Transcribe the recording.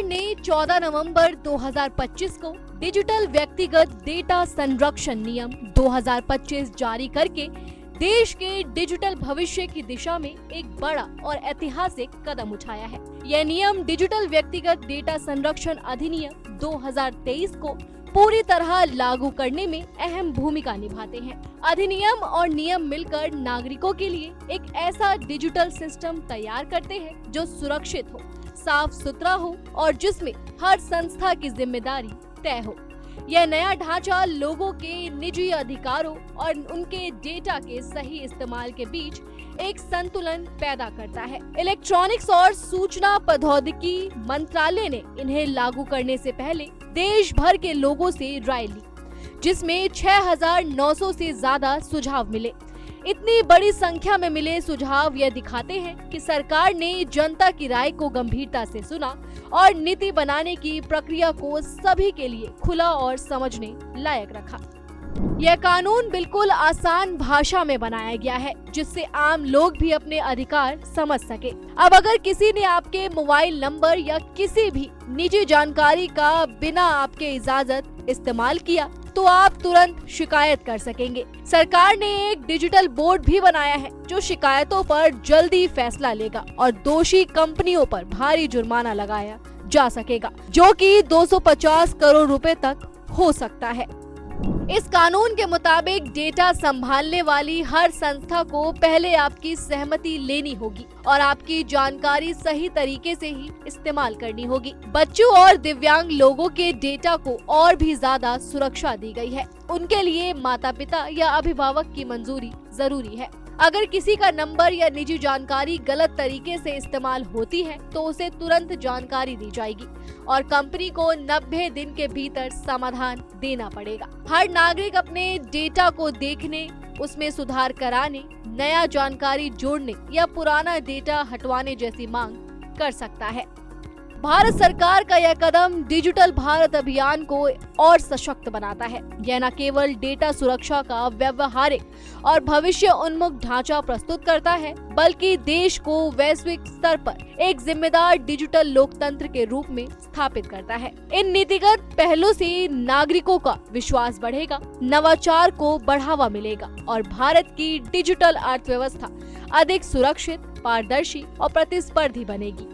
ने 14 नवंबर 2025 को डिजिटल व्यक्तिगत डेटा संरक्षण नियम 2025 जारी करके देश के डिजिटल भविष्य की दिशा में एक बड़ा और ऐतिहासिक कदम उठाया है। यह नियम डिजिटल व्यक्तिगत डेटा संरक्षण अधिनियम 2023 को पूरी तरह लागू करने में अहम भूमिका निभाते हैं। अधिनियम और नियम मिलकर नागरिकों के लिए एक ऐसा डिजिटल सिस्टम तैयार करते हैं जो सुरक्षित हो, साफ सुथरा हो और जिसमें हर संस्था की जिम्मेदारी तय हो। यह नया ढांचा लोगों के निजी अधिकारों और उनके डेटा के सही इस्तेमाल के बीच एक संतुलन पैदा करता है। इलेक्ट्रॉनिक्स और सूचना प्रौद्योगिकी मंत्रालय ने इन्हें लागू करने से पहले देश भर के लोगों से राय ली, जिसमें 6,900 से ज्यादा सुझाव मिले। इतनी बड़ी संख्या में मिले सुझाव यह दिखाते हैं कि सरकार ने जनता की राय को गंभीरता से सुना और नीति बनाने की प्रक्रिया को सभी के लिए खुला और समझने लायक रखा। यह कानून बिल्कुल आसान भाषा में बनाया गया है, जिससे आम लोग भी अपने अधिकार समझ सके। अब अगर किसी ने आपके मोबाइल नंबर या किसी भी निजी जानकारी का बिना आपके इजाजत इस्तेमाल किया तो आप तुरंत शिकायत कर सकेंगे। सरकार ने एक डिजिटल बोर्ड भी बनाया है जो शिकायतों पर जल्दी फैसला लेगा और दोषी कंपनियों पर भारी जुर्माना लगाया जा सकेगा, जो कि 250 करोड़ रुपए तक हो सकता है। इस कानून के मुताबिक डेटा संभालने वाली हर संस्था को पहले आपकी सहमति लेनी होगी और आपकी जानकारी सही तरीके से ही इस्तेमाल करनी होगी। बच्चों और दिव्यांग लोगों के डेटा को और भी ज्यादा सुरक्षा दी गई है। उनके लिए माता पिता या अभिभावक की मंजूरी जरूरी है। अगर किसी का नंबर या निजी जानकारी गलत तरीके से इस्तेमाल होती है तो उसे तुरंत जानकारी दी जाएगी और कंपनी को 90 दिन के भीतर समाधान देना पड़ेगा। हर नागरिक अपने डेटा को देखने, उसमें सुधार कराने, नया जानकारी जोड़ने या पुराना डेटा हटवाने जैसी मांग कर सकता है। भारत सरकार का यह कदम डिजिटल भारत अभियान को और सशक्त बनाता है। यह न केवल डेटा सुरक्षा का व्यवहारिक और भविष्य उन्मुख ढांचा प्रस्तुत करता है, बल्कि देश को वैश्विक स्तर पर एक जिम्मेदार डिजिटल लोकतंत्र के रूप में स्थापित करता है। इन नीतिगत पहलों से नागरिकों का विश्वास बढ़ेगा, नवाचार को बढ़ावा मिलेगा और भारत की डिजिटल अर्थव्यवस्था अधिक सुरक्षित, पारदर्शी और प्रतिस्पर्धी बनेगी।